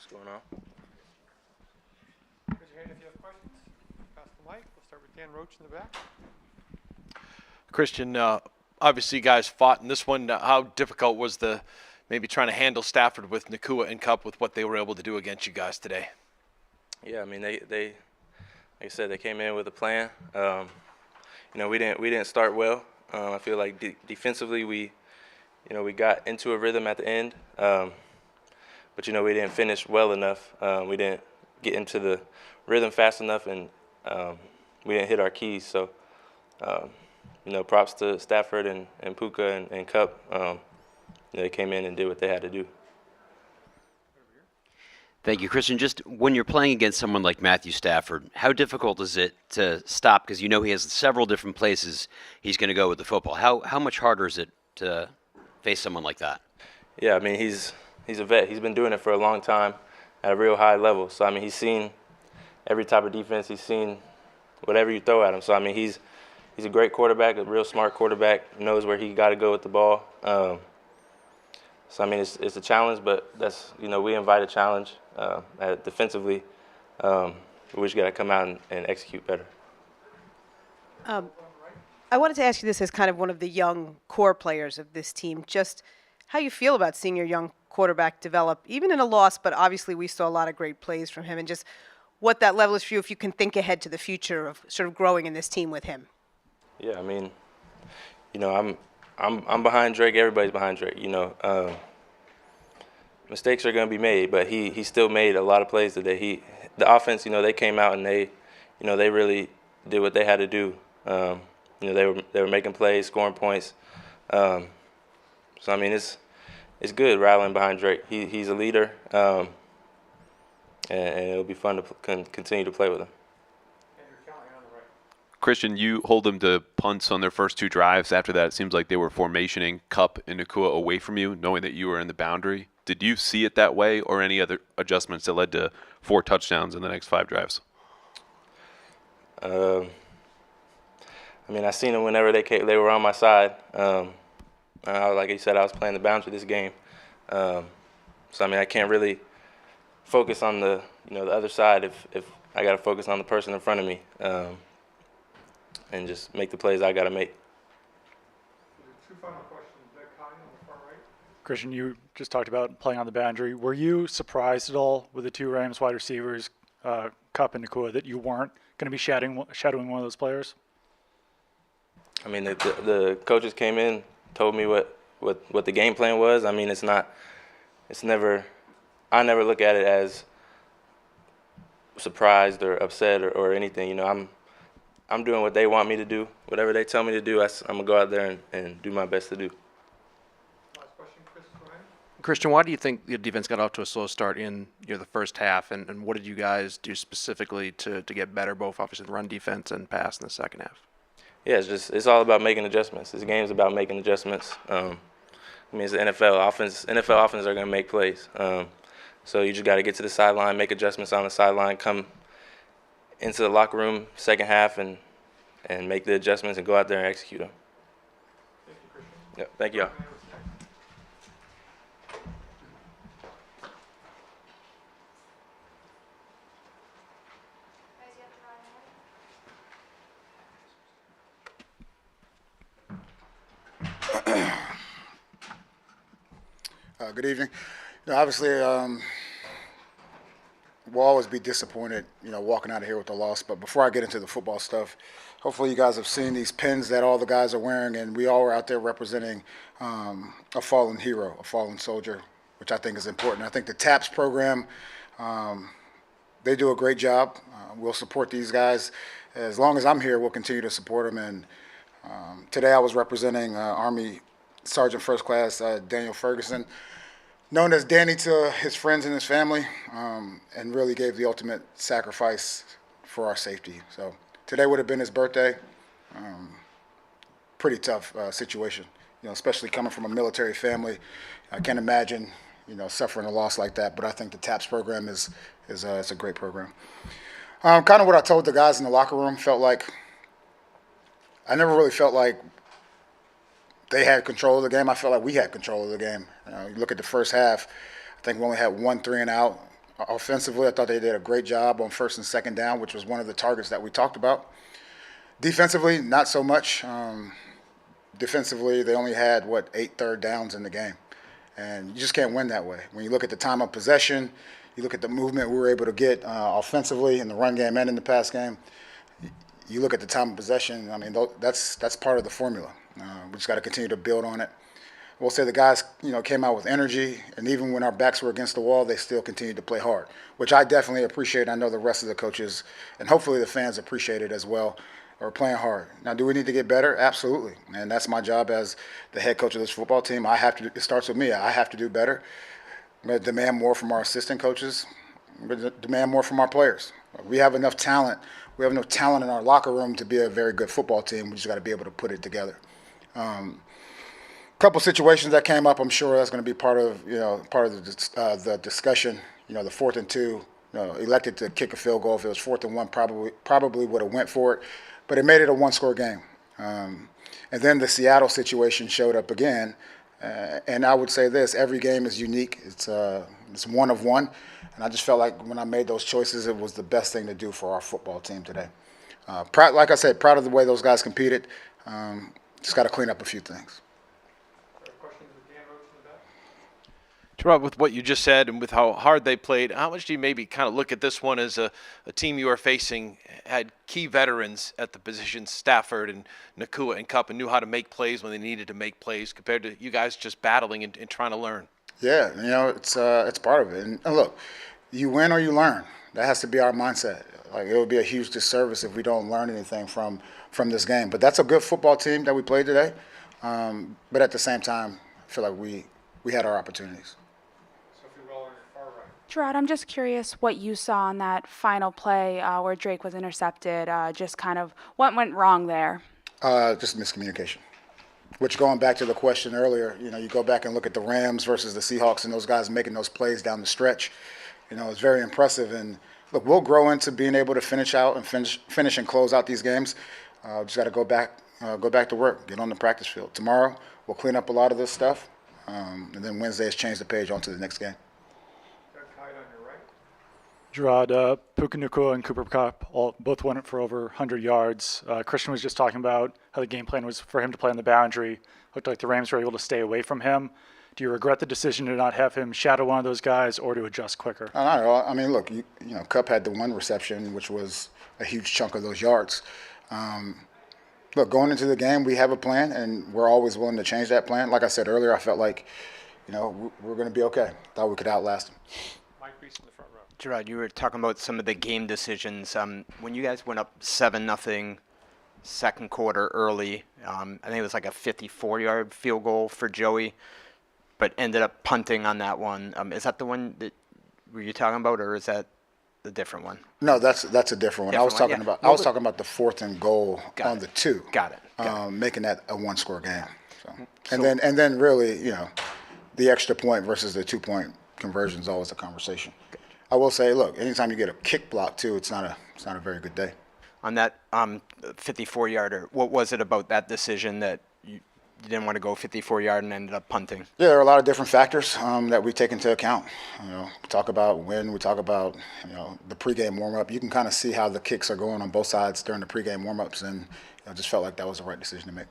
what's going on. Raise your hand if you have questions. Pass the mic. We'll start with Dan Roach in the back. Christian, obviously you guys fought in this one. How difficult was maybe trying to handle Stafford with Nacua and Cup with what they were able to do against you guys today? Yeah, I mean they like I said, they came in with a plan. We didn't start well. I feel like defensively we got into a rhythm at the end, but we didn't finish well enough. We didn't get into the rhythm fast enough, and we didn't hit our keys. So, props to Stafford and Puka and Cup. They came in and did what they had to do. Thank you, Christian. Just when you're playing against someone like Matthew Stafford, how difficult is it to stop? Because he has several different places he's going to go with the football. How much harder is it to face someone like that? Yeah, I mean, he's a vet. He's been doing it for a long time at a real high level. So, I mean, he's seen every type of defense. He's seen whatever you throw at him. So, I mean, he's a great quarterback, a real smart quarterback, knows where he got to go with the ball. So, I mean, it's a challenge, but that's, we invite a challenge defensively. We just got to come out and execute better. I wanted to ask you this as kind of one of the young core players of this team, just how you feel about seeing your young quarterback develop, even in a loss, but obviously we saw a lot of great plays from him, and just what that level is for you if you can think ahead to the future of sort of growing in this team with him. Yeah, I mean, I'm behind Drake. Everybody's behind Drake. Mistakes are going to be made, but he still made a lot of plays today. The offense, they came out and they really did what they had to do. They were making plays, scoring points. So I mean, it's good rallying behind Drake. He's a leader, and it'll be fun to continue to play with him. Christian, you hold them to punts on their first two drives. After that, it seems like they were formationing Cup and Nacua away from you, knowing that you were in the boundary. Did you see it that way, or any other adjustments that led to 4 touchdowns in the next 5 drives? I mean, I seen them whenever they were on my side. Like you said, I was playing the boundary this game. So I mean, I can't really focus on the other side if I got to focus on the person in front of me. And just make the plays I got to make. Two final questions. Connie on the far right. Christian, you just talked about playing on the boundary. Were you surprised at all with the 2 Rams wide receivers, Cup and Nacua, that you weren't going to be shadowing one of those players? I mean, the coaches came in, told me what the game plan was. I mean, I never look at it as surprised or upset or anything. I'm doing what they want me to do. Whatever they tell me to do, I'm going to go out there and do my best to do. Last question, Chris, go ahead. Christian, why do you think the defense got off to a slow start in the first half, and what did you guys do specifically to get better, both obviously the run defense and pass in the second half? Yeah, it's all about making adjustments. This game's about making adjustments. I mean, it's the NFL offense. NFL offense are going to make plays. So you just got to get to the sideline, make adjustments on the sideline, come into the locker room second half and make the adjustments and go out there and execute them. Thank you, Christian. Yep, thank y'all. Good evening. Obviously, we'll always be disappointed, walking out of here with a loss. But before I get into the football stuff, hopefully you guys have seen these pins that all the guys are wearing, and we all are out there representing a fallen hero, a fallen soldier, which I think is important. I think the TAPS program, they do a great job. We'll support these guys. As long as I'm here, we'll continue to support them. And today I was representing Army Sergeant First Class Daniel Ferguson, known as Danny to his friends and his family, and really gave the ultimate sacrifice for our safety. So today would have been his birthday. Pretty tough situation, especially coming from a military family. I can't imagine, suffering a loss like that. But I think the TAPS program is a great program. Kind of what I told the guys in the locker room, I never really felt like they had control of the game. I felt like we had control of the game. You look at the first half, I think we only had 1 3-and-out. Offensively, I thought they did a great job on first and second down, which was one of the targets that we talked about. Defensively, not so much. Defensively, they only had, 8 third downs in the game. And you just can't win that way. When you look at the time of possession, you look at the movement we were able to get offensively in the run game and in the pass game, you look at the time of possession, I mean, that's part of the formula. We just got to continue to build on it. We'll say the guys, came out with energy, and even when our backs were against the wall, they still continued to play hard, which I definitely appreciate. I know the rest of the coaches, and hopefully the fans appreciate it as well, are playing hard. Now, do we need to get better? Absolutely, and that's my job as the head coach of this football team. It starts with me. I have to do better. I'm going to demand more from our assistant coaches. I'm going to demand more from our players. We have enough talent. We have enough talent in our locker room to be a very good football team. We just got to be able to put it together. Couple situations that came up, I'm sure that's going to be part of the discussion. The 4th and 2, elected to kick a field goal. If it was 4th and 1, probably would have went for it, but it made it a one-score game. And then the Seattle situation showed up again, and I would say this: every game is unique. It's one of one, and I just felt like when I made those choices, it was the best thing to do for our football team today. Like I said, proud of the way those guys competed. Just got to clean up a few things. Jerod, with what you just said and with how hard they played, how much do you maybe kind of look at this one as a team you are facing had key veterans at the positions, Stafford and Nacua and Kupp, and knew how to make plays when they needed to make plays compared to you guys just battling and trying to learn? Yeah, it's part of it. And look, you win or you learn. That has to be our mindset. Like, it would be a huge disservice if we don't learn anything from this game. But that's a good football team that we played today. But at the same time, I feel like we had our opportunities. Jerod, I'm just curious what you saw on that final play where Drake was intercepted, just kind of what went wrong there? Just miscommunication. Which, going back to the question earlier, you go back and look at the Rams versus the Seahawks and those guys making those plays down the stretch. It's very impressive. And look, we'll grow into being able to finish and close out these games. Just got to go back to work, get on the practice field. Tomorrow, we'll clean up a lot of this stuff, and then Wednesday is change the page onto the next game. Jerod, Puka Nacua and Cooper Kupp both went for over 100 yards. Christian was just talking about how the game plan was for him to play on the boundary. Looked like the Rams were able to stay away from him. Do you regret the decision to not have him shadow one of those guys or to adjust quicker? Not at all. I mean, look, Kupp had the one reception, which was a huge chunk of those yards. Look, going into the game, we have a plan, and we're always willing to change that plan. Like I said earlier, I felt like, we're going to be okay. Thought we could outlast them. Jerod, you were talking about some of the game decisions. When you guys went up 7-0 second quarter early, I think it was like a 54-yard field goal for Joey, but ended up punting on that one. Is that the one that were you talking about, or is that the different one? No, that's a different one. I was talking about the 4th and goal on the 2. Got it. Making that a one-score game. So. And then really, the extra point versus the 2-point conversion is always a conversation. I will say, look, anytime you get a kick block too, it's not a very good day. On that 54-yarder, what was it about that decision that you didn't want to go 54-yard and ended up punting? Yeah, there are a lot of different factors that we take into account. We talk about when, we talk about the pregame warm-up. You can kind of see how the kicks are going on both sides during the pregame warm-ups, and I just felt like that was the right decision to make.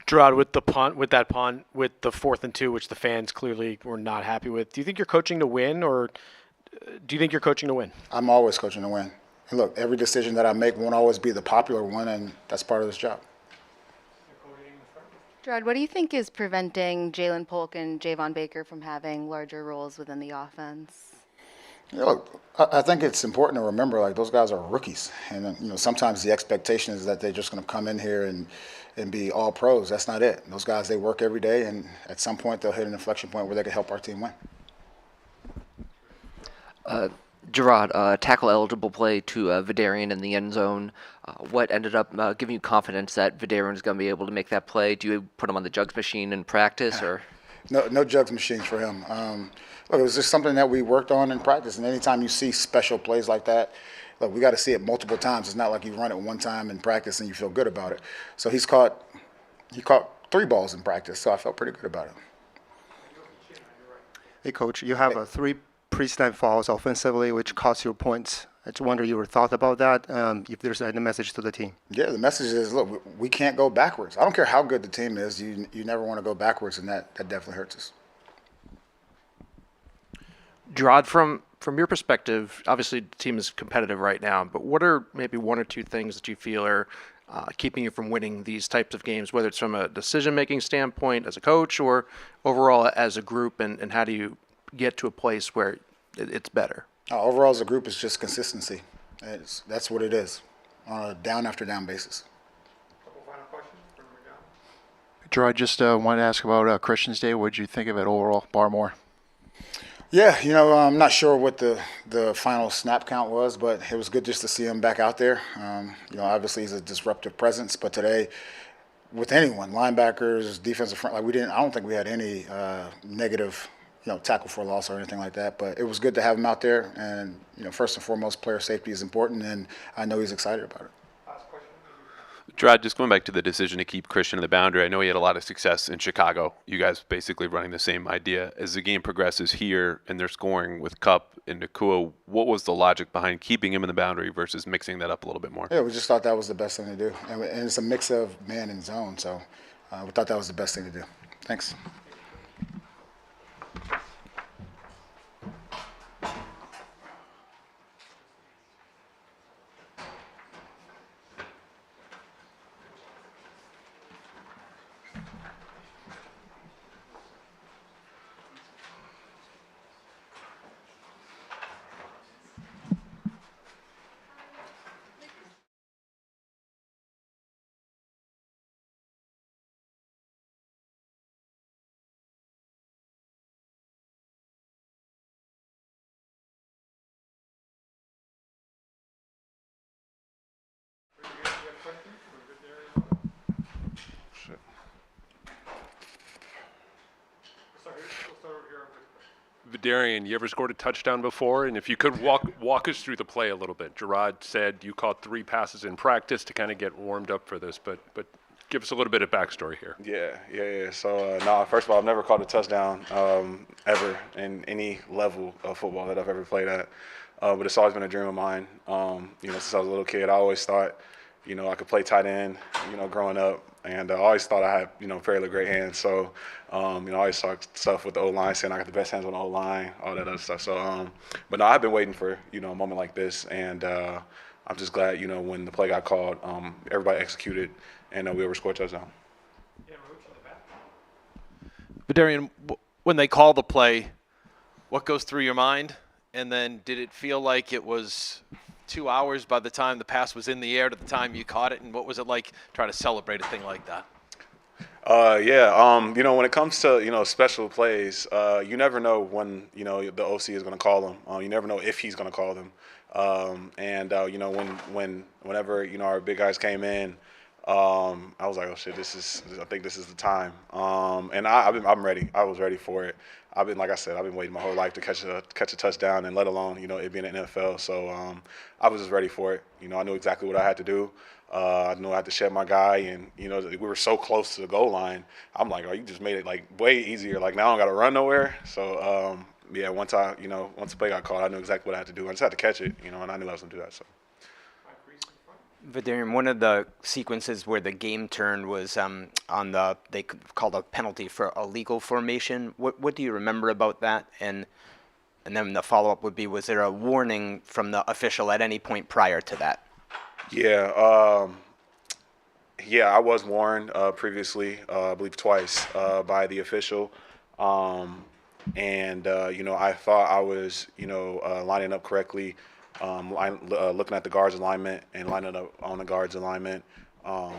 Jerod, with the punt, with that punt, with the 4th and 2, which the fans clearly were not happy with, do you think you're coaching to win, or do you think you're coaching to win? I'm always coaching to win. And look, every decision that I make won't always be the popular one, and that's part of this job. Jerod, what do you think is preventing Jalen Polk and Javon Baker from having larger roles within the offense? Look, I think it's important to remember, like, those guys are rookies, and sometimes the expectation is that they're just going to come in here and be all pros. That's not it. Those guys, they work every day, and at some point they'll hit an inflection point where they can help our team win. Jerod, tackle eligible play to Vidarian in the end zone. What ended up giving you confidence that Vidarian is going to be able to make that play? Do you put him on the jugs machine in practice, or? No jugs machines for him. Look, it was just something that we worked on in practice, and anytime you see special plays like that, look, we got to see it multiple times. It's not like you run it one time in practice and you feel good about it. So he caught 3 balls in practice, so I felt pretty good about it. Hey, Coach, you have a 3 pre-snap fouls offensively, which cost you points. I just wonder your thought about that, if there's any message to the team. Yeah, the message is, look, we can't go backwards. I don't care how good the team is. You never want to go backwards, and that definitely hurts us. Jerod, from your perspective, obviously the team is competitive right now, but what are maybe one or two things that you feel are keeping you from winning these types of games, whether it's from a decision-making standpoint as a coach or overall as a group, and how do you get to a place where it's better? Overall, as a group, it's just consistency. That's what it is on a down-after-down basis. Couple final questions from Miguel. Drew, I just wanted to ask about Christian's Day. What did you think of it overall, Barmore? Yeah, I'm not sure what the final snap count was, but it was good just to see him back out there. Obviously he's a disruptive presence, but today, with anyone, linebackers, defensive front, I don't think we had any negative, tackle for loss or anything like that. But it was good to have him out there, and first and foremost, player safety is important, and I know he's excited about it. Jerod, just going back to the decision to keep Christian in the boundary, I know he had a lot of success in Chicago. You guys basically running the same idea. As the game progresses here and they're scoring with Kupp and Nacua, what was the logic behind keeping him in the boundary versus mixing that up a little bit more? Yeah, we just thought that was the best thing to do. And it's a mix of man and zone, so we thought that was the best thing to do. Thanks. Darian, you ever scored a touchdown before? And if you could walk us through the play a little bit. Jerod said you caught 3 passes in practice to kind of get warmed up for this, but give us a little bit of backstory here. Yeah. So, first of all, I've never caught a touchdown ever in any level of football that I've ever played at. But it's always been a dream of mine. Since I was a little kid, I always thought, I could play tight end, growing up. And I always thought I had, fairly great hands. So, I always talk stuff with the O-line, saying I got the best hands on the O-line, all that other stuff. So, but no, I've been waiting for, a moment like this. And I'm just glad, when the play got called, everybody executed, and we were scored a touchdown. But Darian, when they call the play, what goes through your mind? And then did it feel like it was 2 hours by the time the pass was in the air to the time you caught it? And what was it like trying to celebrate a thing like that? When it comes to, special plays, you never know when, the OC is going to call them. You never know if he's going to call them. Whenever, our big guys came in, I was like, oh shit, I think this is the time. And I'm ready. I was ready for it. Like I said, I've been waiting my whole life to catch a touchdown, and let alone, it being an NFL. So I was just ready for it. I knew exactly what I had to do. I knew I had to shed my guy, and we were so close to the goal line. I'm like, oh, you just made it like way easier. Like now I don't got to run nowhere. So once the play got called, I knew exactly what I had to do. I just had to catch it, and I knew I was gonna do that. So. Darian, one of the sequences where the game turned was they called a penalty for illegal formation. What do you remember about that? And then the follow-up would be, was there a warning from the official at any point prior to that? Yeah, I was warned previously, I believe twice, by the official. I thought I was, lining up correctly. Looking at the guards alignment and lining up on the guards alignment. What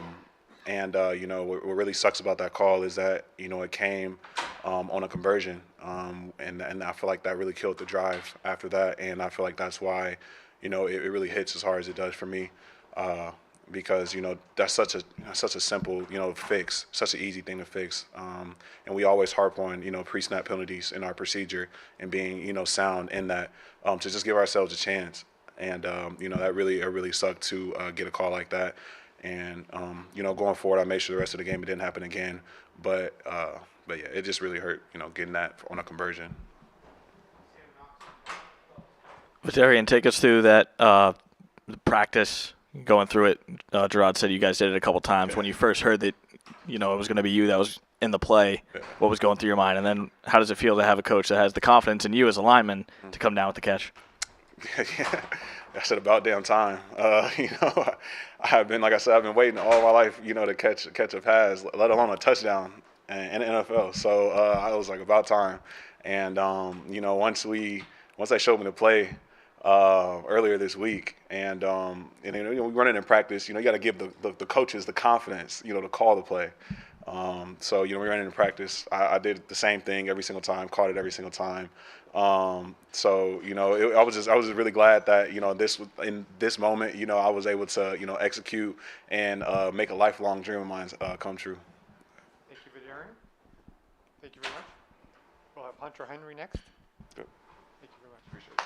really sucks about that call is that, it came on a conversion. And I feel like that really killed the drive after that. And I feel like that's why, it really hits as hard as it does for me. Because, that's such a simple, fix, such an easy thing to fix. And we always harp on, pre-snap penalties in our procedure and being, sound in that, to just give ourselves a chance. And, that really sucked to get a call like that. And, going forward, I made sure the rest of the game it didn't happen again. But yeah, it just really hurt, getting that on a conversion. Darian, take us through that practice, going through it. Jerod said you guys did it a couple times. When you first heard that, it was going to be you that was in the play, what was going through your mind? And then how does it feel to have a coach that has the confidence in you as a lineman to come down with the catch? Yeah, that's about damn time. I've been, like I said, I've been waiting all my life, to catch a pass, let alone a touchdown in the NFL. So I was like, about time. And once they showed me the play earlier this week, and we run it in practice. You got to give the coaches the confidence, to call the play. So we ran it in practice. I did the same thing every single time, caught it every single time. So I was just really glad that in this moment, I was able to execute and make a lifelong dream of mine come true. Thank you, Darian. Thank you very much. We'll have Hunter Henry next. Good. Thank you very much. Appreciate it.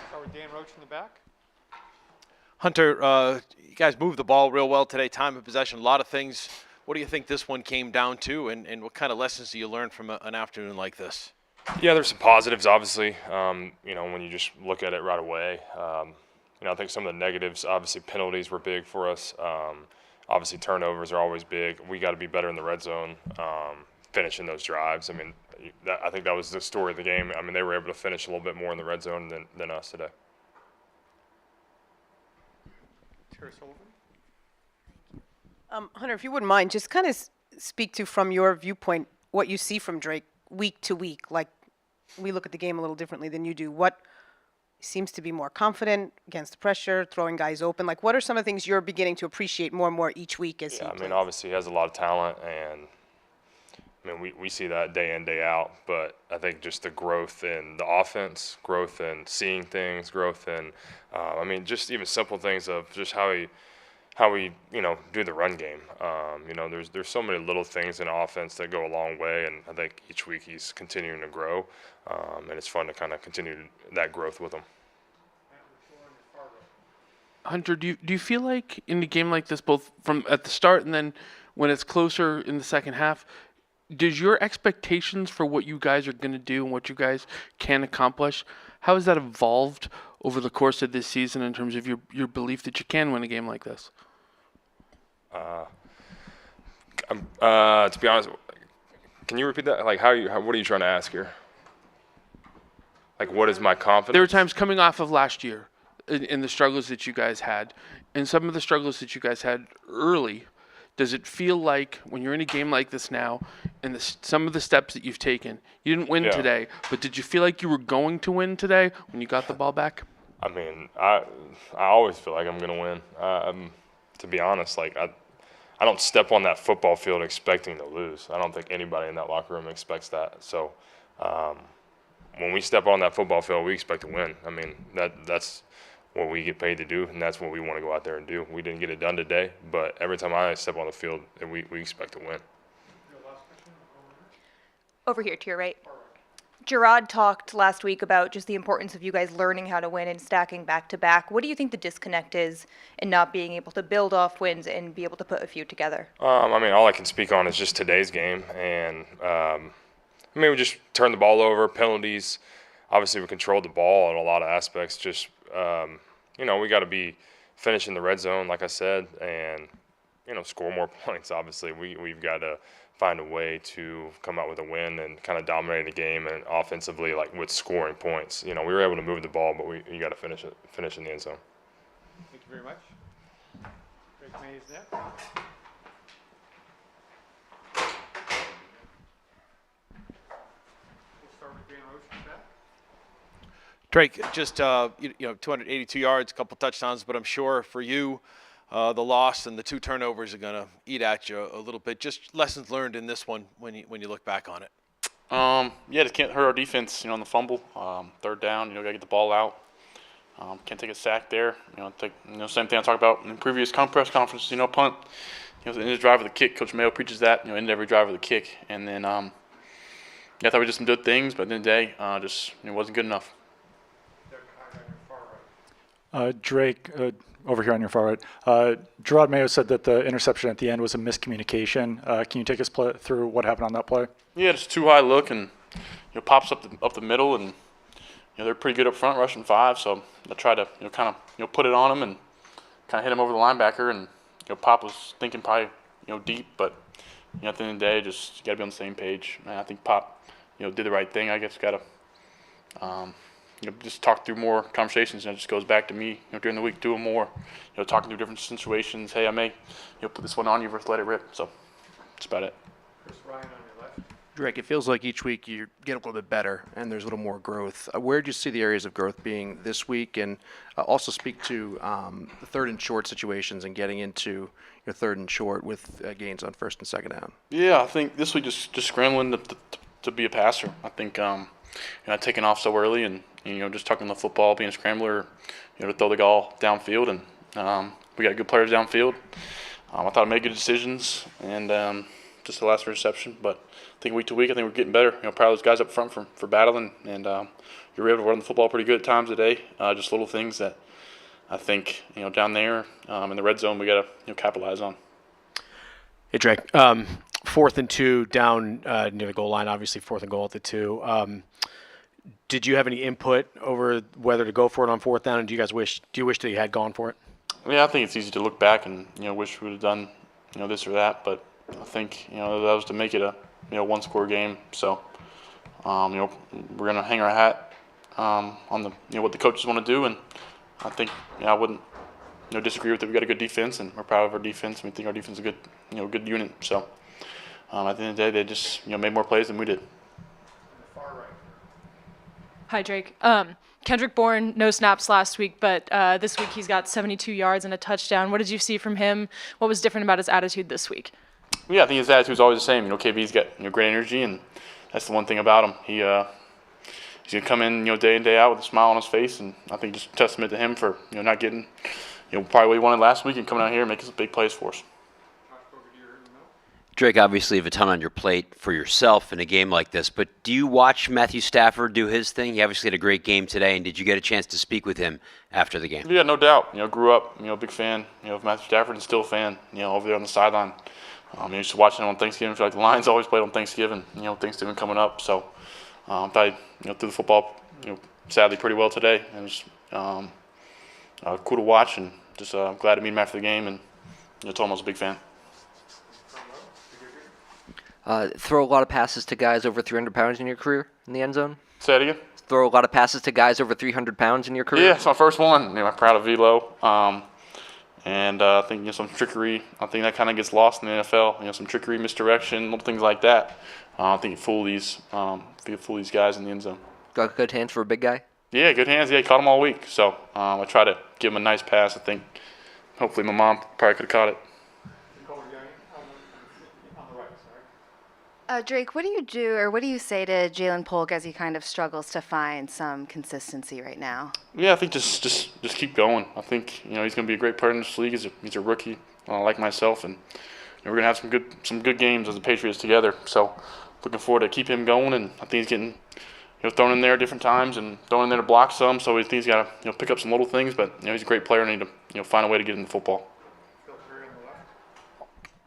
Start with Dan Roach in the back. Hunter, you guys moved the ball real well today, time of possession, a lot of things. What do you think this one came down to, and what kind of lessons do you learn from an afternoon like this? Yeah, there's some positives, obviously, when you just look at it right away. I think some of the negatives, obviously penalties were big for us. Obviously turnovers are always big. We got to be better in the red zone, finishing those drives. I think that was the story of the game. They were able to finish a little bit more in the red zone than us today. Hunter, if you wouldn't mind, just kind of speak to, from your viewpoint, what you see from Drake week to week. Like, we look at the game a little differently than you do. What seems to be more confident against the pressure, throwing guys open? Like, what are some of the things you're beginning to appreciate more and more each week as he plays? Obviously he has a lot of talent, and we see that day in, day out. But I think just the growth in the offense, growth in seeing things, growth in, just even simple things of just how we do the run game. There's so many little things in offense that go a long way, and I think each week he's continuing to grow, and it's fun to kind of continue that growth with him. Hunter, do you feel like in a game like this, both from at the start and then when it's closer in the second half, does your expectations for what you guys are going to do and what you guys can accomplish, how has that evolved over the course of this season in terms of your belief that you can win a game like this? To be honest, can you repeat that? Like, what are you trying to ask here? Like, what is my confidence? There were times coming off of last year in the struggles that you guys had, and some of the struggles that you guys had early. Does it feel like when you're in a game like this now, and some of the steps that you've taken, you didn't win today, but did you feel like you were going to win today when you got the ball back? I always feel like I'm going to win. To be honest, I don't step on that football field expecting to lose. I don't think anybody in that locker room expects that. So when we step on that football field, we expect to win. That's what we get paid to do, and that's what we want to go out there and do. We didn't get it done today, but every time I step on the field, we expect to win. Over here to your right. Jerod talked last week about just the importance of you guys learning how to win and stacking back-to-back. What do you think the disconnect is in not being able to build off wins and be able to put a few together? All I can speak on is just today's game, and we just turned the ball over, penalties. Obviously, we controlled the ball in a lot of aspects. Just we got to be finishing the red zone, like I said, and score more points. Obviously, we've got to find a way to come out with a win and kind of dominate the game, and offensively, like with scoring points. We were able to move the ball, but you got to finish in the end zone. Thank you very much. Drake Maye is next. We'll start with Dan Roach in the back. Drake, just 282 yards, a couple touchdowns, but I'm sure for you, the loss and the 2 turnovers are going to eat at you a little bit. Just lessons learned in this one when you look back on it. Just can't hurt our defense, on the fumble. Third down, got to get the ball out. Can't take a sack there. Same thing I talked about in previous press conferences, punt. In the drive of the kick, Coach Mayo preaches that, in every drive of the kick. And then, I thought we did some good things, but at the end of the day, it wasn't good enough. Drake, over here on your far right, Jerod Mayo said that the interception at the end was a miscommunication. Can you take us through what happened on that play? Yeah, it's a too high look and pops up the middle, and they're pretty good up front rushing 5, so I tried to kind of put it on him and kind of hit him over the linebacker, and Pop was thinking probably deep, but at the end of the day, just you got to be on the same page. And I think Pop did the right thing. I guess got to just talk through more conversations, and it just goes back to me during the week doing more, talking through different situations. Hey, I may put this one on you versus let it rip. So that's about it. Drake, it feels like each week you get a little bit better and there's a little more growth. Where do you see the areas of growth being this week? And also speak to the third and short situations and getting into your third and short with gains on first and second down. Yeah, I think this week just scrambling to be a passer. I think taking off so early and just tucking the football, being a scrambler, to throw the ball downfield, and we got good players downfield. I thought I made good decisions and just the last reception, but I think week to week, I think we're getting better. Proud of those guys up front for battling, and you're able to run the football pretty good at times today. Just little things that I think down there in the red zone we got to capitalize on. Hey Drake, 4th and 2 down near the goal line. Obviously 4th and goal at the 2. Did you have any input over whether to go for it on 4th down, and do you wish that you had gone for it? Yeah, I think it's easy to look back and wish we would have done this or that, but I think that was to make it a one-score game. So we're gonna hang our hat on the what the coaches want to do, and I think I wouldn't disagree with it. We got a good defense, and we're proud of our defense. And we think our defense is a good good unit. So at the end of the day, they just made more plays than we did. Hi, Drake. Kendrick Bourne, no snaps last week, but this week he's got 72 yards and a touchdown. What did you see from him? What was different about his attitude this week? Yeah, I think his attitude's always the same. KB's got great energy, and that's the one thing about him. He's gonna come in day in day out with a smile on his face, and I think just a testament to him for not getting probably what he wanted last week and coming out here and making some big plays for us. Drake, obviously you have a ton on your plate for yourself in a game like this, but do you watch Matthew Stafford do his thing? He obviously had a great game today, and did you get a chance to speak with him after the game? Yeah, no doubt. Grew up, big fan, of Matthew Stafford, and still a fan, over there on the sideline. Used to watching him on Thanksgiving. I feel like the Lions always played on Thanksgiving, Thanksgiving coming up. So I thought, threw the football, sadly pretty well today. And it was cool to watch, and just glad to meet him after the game, and told him I was a big fan. Throw a lot of passes to guys over 300 pounds in your career in the end zone? Say it again? Throw a lot of passes to guys over 300 pounds in your career? Yeah, it's my first one. I'm proud of Velo. And I think some trickery. I think that kind of gets lost in the NFL. Some trickery, misdirection, little things like that. I think you fool these guys in the end zone. Got good hands for a big guy? Yeah, good hands. Yeah, he caught him all week. So I try to give him a nice pass. I think hopefully my mom probably could have caught it. Drake, what do you do, or what do you say to Jalen Polk as he kind of struggles to find some consistency right now? Yeah, I think just keep going. I think he's going to be a great player in this league. He's a rookie, like myself, and we're going to have some good games as the Patriots together. So looking forward to keep him going, and I think he's getting thrown in there at different times and thrown in there to block some. So I think he's got to pick up some little things, but he's a great player and need to find a way to get in the football.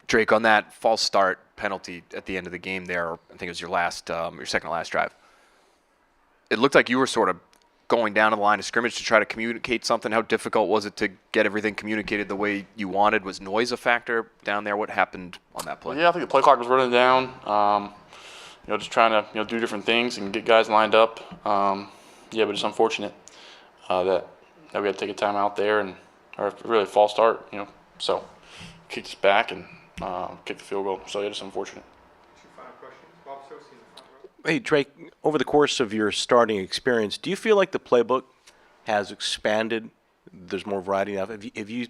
Drake, on that false start penalty at the end of the game there, I think it was your second to last drive. It looked like you were sort of going down to the line of scrimmage to try to communicate something. How difficult was it to get everything communicated the way you wanted? Was noise a factor down there? What happened on that play? Yeah, I think the play clock was running down. Just trying to do different things and get guys lined up. But it's unfortunate that we had to take a time out there or really a false start. So kicked us back and kicked the field goal. So it's unfortunate. Hey, Drake, over the course of your starting experience, do you feel like the playbook has expanded? There's more variety now. Have you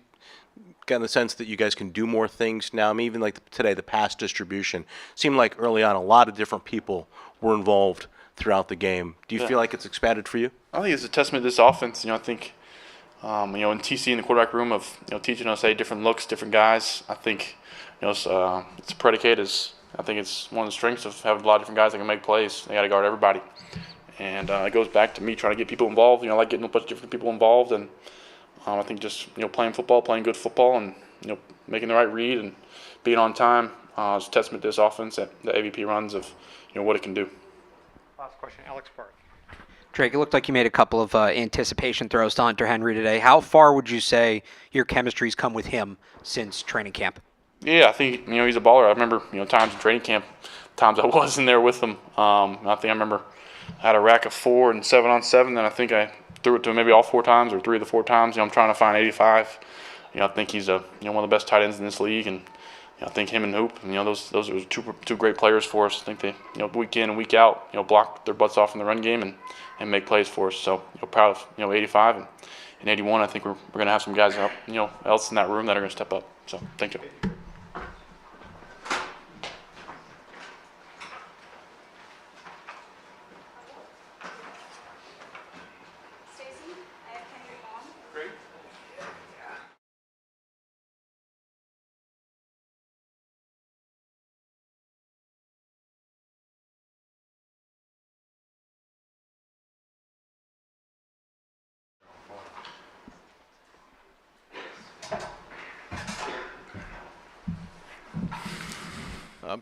gotten the sense that you guys can do more things now? I mean, even like today, the pass distribution seemed like early on a lot of different people were involved throughout the game. Do you feel like it's expanded for you? I think it's a testament to this offense. I think, in TC in the quarterback room of teaching us different looks, different guys. I think it's a predicate is. I think it's one of the strengths of having a lot of different guys that can make plays. They got to guard everybody, and it goes back to me trying to get people involved. I like getting a bunch of different people involved, and I think just playing football, playing good football, and making the right read and being on time is a testament to this offense that the AVP runs of what it can do. Last question, Alex Barth. Drake, it looked like you made a couple of anticipation throws to Hunter Henry today. How far would you say your chemistry's come with him since training camp? Yeah, I think he's a baller. I remember times in training camp, times I was in there with him. I remember I had a rack of 4 and 7-on-7. Then I think I threw it to him maybe all 4 times or 3 of the 4 times. I'm trying to find 85. I think he's one of the best tight ends in this league, and I think him and Hoop, those are two great players for us. I think they week in and week out block their butts off in the run game and make plays for us. So proud of 85 and 81. I think we're going to have some guys up else in that room that are going to step up. So thank you.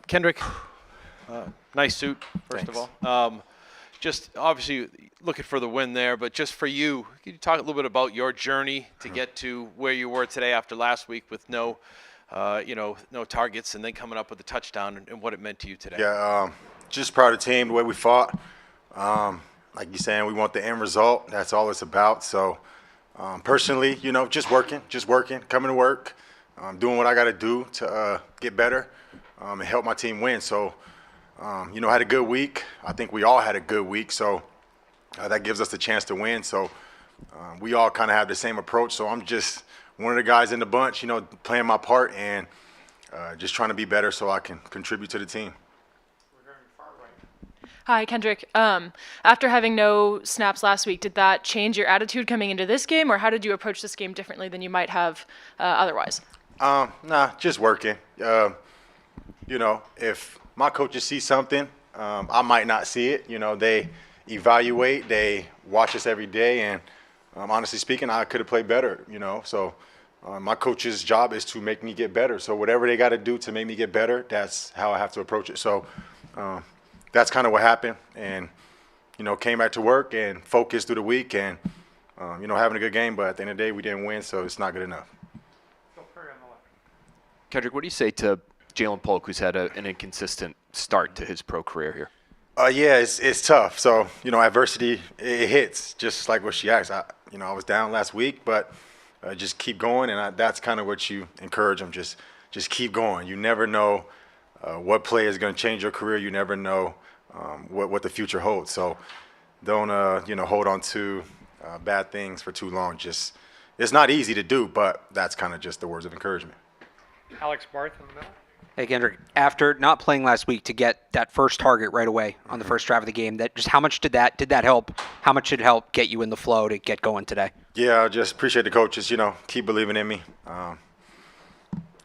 Kendrick, nice suit, first of all. Just obviously looking for the win there, but just for you, can you talk a little bit about your journey to get to where you were today after last week with no targets and then coming up with a touchdown and what it meant to you today? Yeah, just proud of the team, the way we fought. Like you're saying, we want the end result. That's all it's about. So personally, just working, coming to work, doing what I got to do to get better and help my team win. So, had a good week. I think we all had a good week. So that gives us the chance to win. So we all kind of have the same approach. So I'm just one of the guys in the bunch, playing my part and just trying to be better so I can contribute to the team. Hi, Kendrick. After having no snaps last week, did that change your attitude coming into this game, or how did you approach this game differently than you might have otherwise? Nah, just working. If my coaches see something, I might not see it. They evaluate, they watch us every day, and honestly speaking, I could have played better. So my coach's job is to make me get better. So whatever they got to do to make me get better, that's how I have to approach it. So that's kind of what happened, and came back to work and focused through the week, and having a good game. But at the end of the day, we didn't win, so it's not good enough. Kendrick, what do you say to Jalen Polk, who's had an inconsistent start to his pro career here? Yeah, it's tough. So adversity it hits, just like what she asked. I was down last week, but just keep going, and that's kind of what you encourage them. Just keep going. You never know what play is going to change your career. You never know what the future holds. So don't hold on to bad things for too long. It's not easy to do, but that's kind of just the words of encouragement. Alex Barth in the middle. Hey, Kendrick, after not playing last week to get that first target right away on the first drive of the game, how much did that help? How much did it help get you in the flow to get going today? Yeah, I just appreciate the coaches, keep believing in me.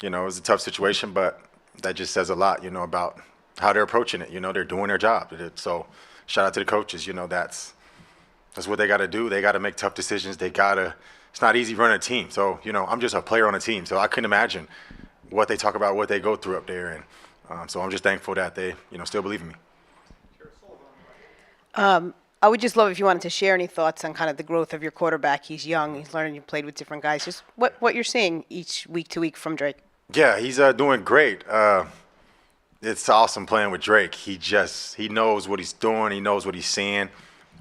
It was a tough situation, but that just says a lot, about how they're approaching it. They're doing their job. So shout out to the coaches. That's what they got to do. They got to make tough decisions. It's not easy running a team. So, I'm just a player on a team. So I couldn't imagine what they talk about, what they go through up there. And so I'm just thankful that they, still believe in me. I would just love if you wanted to share any thoughts on kind of the growth of your quarterback. He's young. He's learning. You played with different guys. Just what you're seeing each week to week from Drake. Yeah, he's doing great. It's awesome playing with Drake. He knows what he's doing. He knows what he's seeing.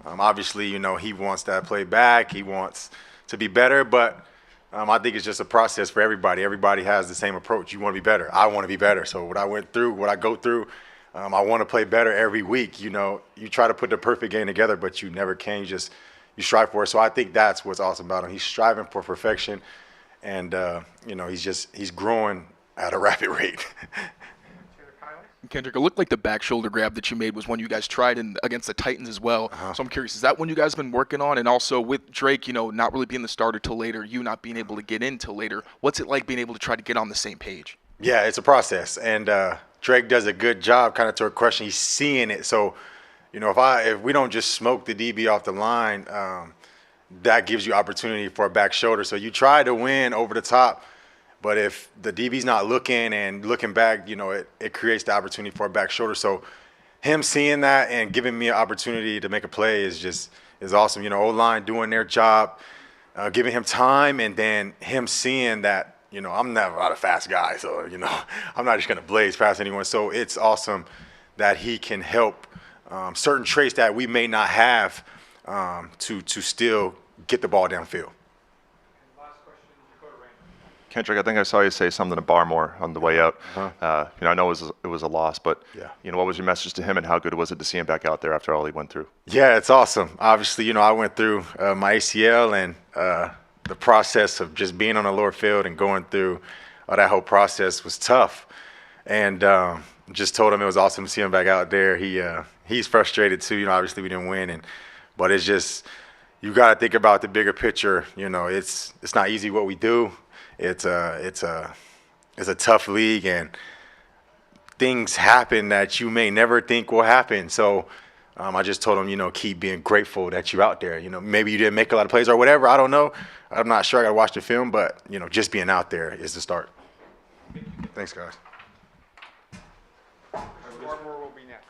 Obviously, he wants that play back. He wants to be better, but I think it's just a process for everybody. Everybody has the same approach. You want to be better. I want to be better. So what I went through, what I go through, I want to play better every week. You try to put the perfect game together, but you never can. You strive for it. So I think that's what's awesome about him. He's striving for perfection, and he's growing at a rapid rate. Kendrick, it looked like the back shoulder grab that you made was one you guys tried against the Titans as well. So I'm curious, is that one you guys have been working on? And also with Drake, not really being the starter till later, you not being able to get in till later, what's it like being able to try to get on the same page? Yeah, it's a process. And Drake does a good job, kind of to a question. He's seeing it. So, if we don't just smoke the DB off the line, that gives you opportunity for a back shoulder. So you try to win over the top, but if the DB's not looking and looking back, it creates the opportunity for a back shoulder. So him seeing that and giving me an opportunity to make a play is awesome. O-line doing their job, giving him time, and then him seeing that, I'm not a fast guy, so, I'm not just going to blaze past anyone. So it's awesome that he can help certain traits that we may not have to still get the ball downfield. Kendrick, I think I saw you say something to Barmore on the way out. I know it was a loss, but what was your message to him, and how good was it to see him back out there after all he went through? Yeah, it's awesome. Obviously, I went through my ACL, and the process of just being on the lower field and going through that whole process was tough. And just told him it was awesome to see him back out there. He's frustrated too. Obviously we didn't win, but it's just you got to think about the bigger picture. It's not easy what we do. It's a tough league, and things happen that you may never think will happen. So I just told him, keep being grateful that you're out there. Maybe you didn't make a lot of plays or whatever. I don't know. I'm not sure. I got to watch the film, but just being out there is the start. Thanks, guys. Barmore will be next.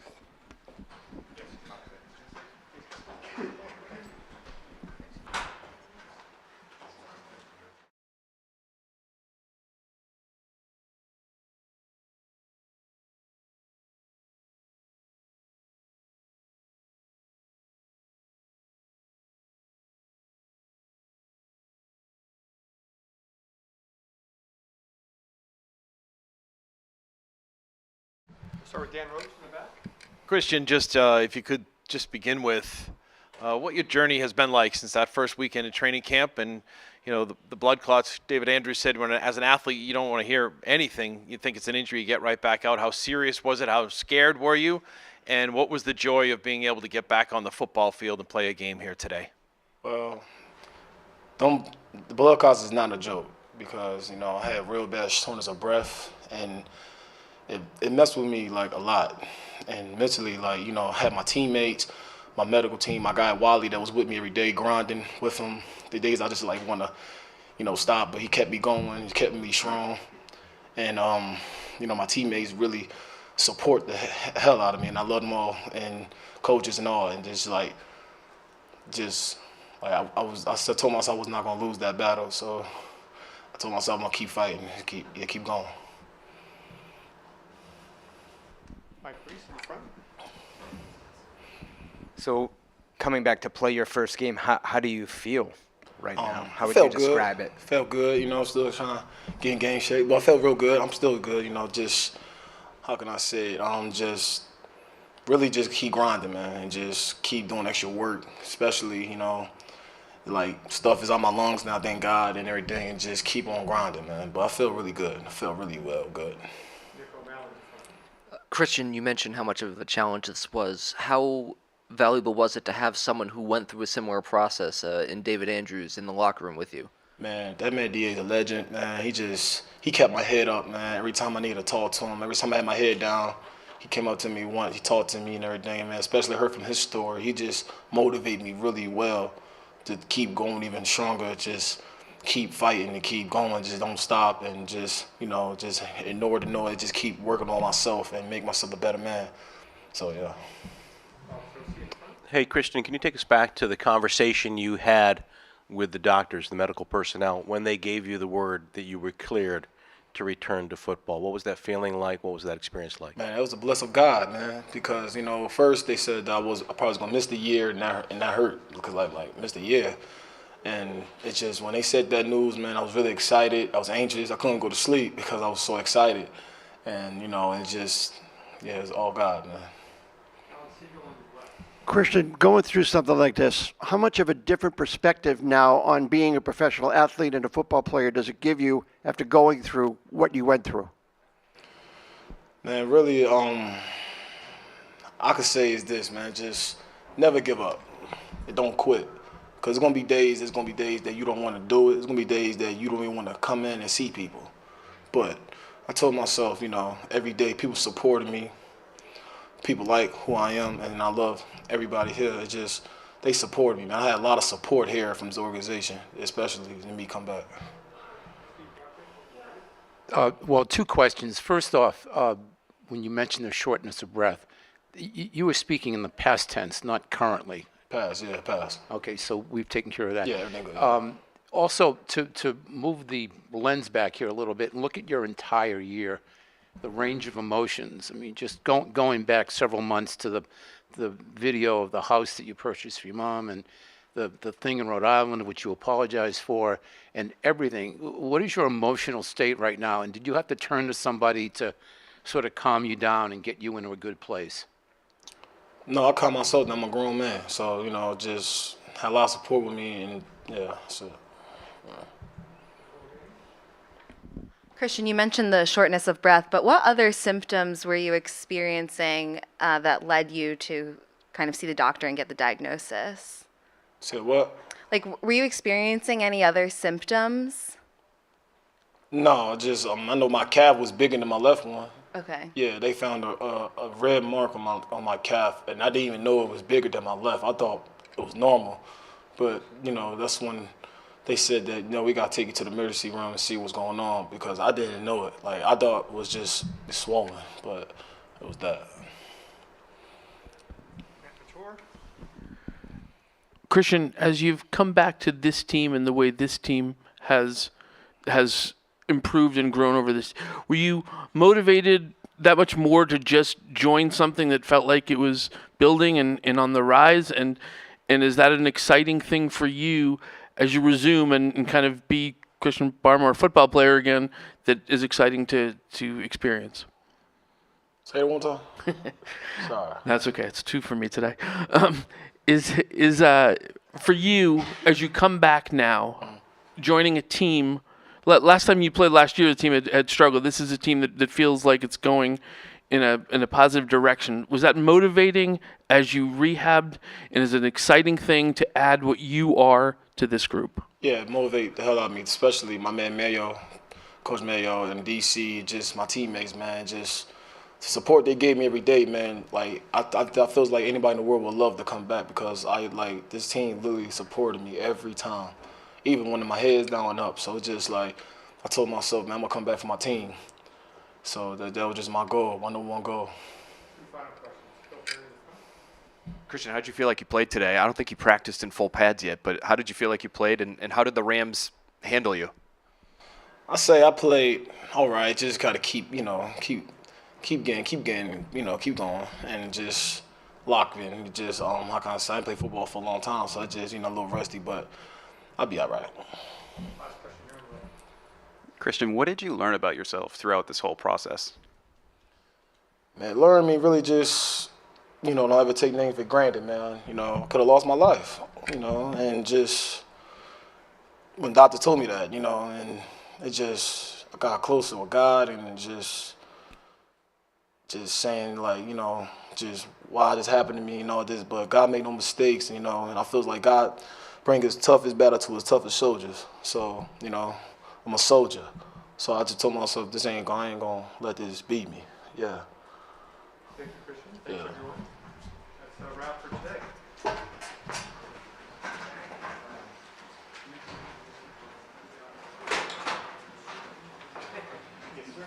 Start with Dan Rhodes in the back. Christian, just if you could just begin with what your journey has been like since that first weekend in training camp, and the blood clots. David Andrews said, as an athlete, you don't want to hear anything. You think it's an injury, you get right back out. How serious was it? How scared were you? And what was the joy of being able to get back on the football field and play a game here today? Well, the blood clots is not a joke, because I had real bad shortness of breath, and it messed with me like a lot, and mentally, I had my teammates, my medical team, my guy Wally that was with me every day, grinding with him. The days I just want to, stop, but he kept me going, he kept me strong, and my teammates really support the hell out of me, and I love them all, and coaches and all, and I told myself I was not gonna lose that battle, so I told myself I'm gonna keep fighting, keep going. Mike Reese in the front. So, coming back to play your first game, how do you feel right now? How would you describe it? Felt good, still trying to get in game shape. But I felt real good. I'm still good, just, how can I say it? Just really just keep grinding, man, and just keep doing extra work, especially, stuff is on my lungs now, thank God, and everything, and just keep on grinding, man. But I feel really good. I feel really good. Christian, you mentioned how much of a challenge this was. How valuable was it to have someone who went through a similar process in David Andrews in the locker room with you? Man, that man DA is a legend, man. He kept my head up, man. Every time I needed to talk to him, every time I had my head down, he came up to me once, he talked to me and everything, man. Especially heard from his story. He just motivated me really well to keep going even stronger, just keep fighting and keep going, just don't stop, and just ignore the noise, just keep working on myself and make myself a better man. So, yeah. Hey, Christian, can you take us back to the conversation you had with the doctors, the medical personnel, when they gave you the word that you were cleared to return to football? What was that feeling like? What was that experience like? Man, it was a blessing of God, man, because, first they said that I probably was going to miss the year, and that hurt, because I missed the year. And it's just, when they said that news, man, I was really excited. I was anxious. I couldn't go to sleep because I was so excited. And, it's just, it's all God, man. Christian, going through something like this, how much of a different perspective now on being a professional athlete and a football player does it give you after going through what you went through? Man, really, I could say is this, man, just never give up. Don't quit. Because there's going to be days that you don't want to do it. There's going to be days that you don't even want to come in and see people. But I told myself, every day people supported me. People like who I am, and I love everybody here. It's just they supported me, man. I had a lot of support here from this organization, especially when me come back. Well, two questions. First off, when you mentioned the shortness of breath, you were speaking in the past tense, not currently. Past, yeah, past. Okay, so we've taken care of that. Yeah, everything good. Also, to move the lens back here a little bit and look at your entire year, the range of emotions. I mean, just going back several months to the video of the house that you purchased for your mom and the thing in Rhode Island, which you apologized for, and everything. What is your emotional state right now? And did you have to turn to somebody to sort of calm you down and get you into a good place? No, I calm myself down. I'm a grown man. So, you know, just had a lot of support with me, and yeah, so. Christian, you mentioned the shortness of breath, but what other symptoms were you experiencing that led you to kind of see the doctor and get the diagnosis? Say what? Like, were you experiencing any other symptoms? No, just I know my calf was bigger than my left one. Okay. Yeah, they found a red mark on my calf, and I didn't even know it was bigger than my left. I thought it was normal, but you know that's when they said that, you know, we got to take you to the emergency room and see what's going on, because I didn't know it. Like, I thought it was just swollen, but it was that. Christian, as you've come back to this team and the way this team has improved and grown over this, were you motivated that much more to just join something that felt like it was building and on the rise? And is that an exciting thing for you as you resume and kind of be Christian Barmore, football player again, that is exciting to experience? Say it one time. Sorry. That's okay. It's 2 for me today. Is for you, as you come back now, joining a team, last time you played last year, the team had struggled. This is a team that feels like it's going in a positive direction. Was that motivating as you rehabbed, and is it an exciting thing to add what you are to this group? Yeah, it motivate the hell out of me, especially my man Mayo, Coach Mayo, and DC, just my teammates, man. Just the support they gave me every day, man. Like I feels like anybody in the world would love to come back, because this team literally supported me every time, even when my head's down and up. So it's just like I told myself, man, I'm gonna come back for my team. So that was just my goal, one goal. Christian, how did you feel like you played today? I don't think you practiced in full pads yet, but how did you feel like you played, and how did the Rams handle you? I say I played all right. Just gotta keep getting, you know, keep going, and just lock in. Just how can I say, I played football for a long time, so I just, you know, a little rusty, but I'll be all right. Christian, what did you learn about yourself throughout this whole process? Man, learn me really just, you know, don't ever take things for granted, man. You know, could have lost my life, you know, and just when doctor told me that, you know, and it just, I got closer with God, and just saying, like, you know, just why this happened to me, you know, this, but God made no mistakes, you know, and I feel like God bring his toughest battle to his toughest soldiers. So, you know, I'm a soldier. So I just told myself, I ain't gonna let this beat me. Yeah. Thank you, Christian. Yeah. Thanks, everyone. That's a wrap for today. Yes, sir.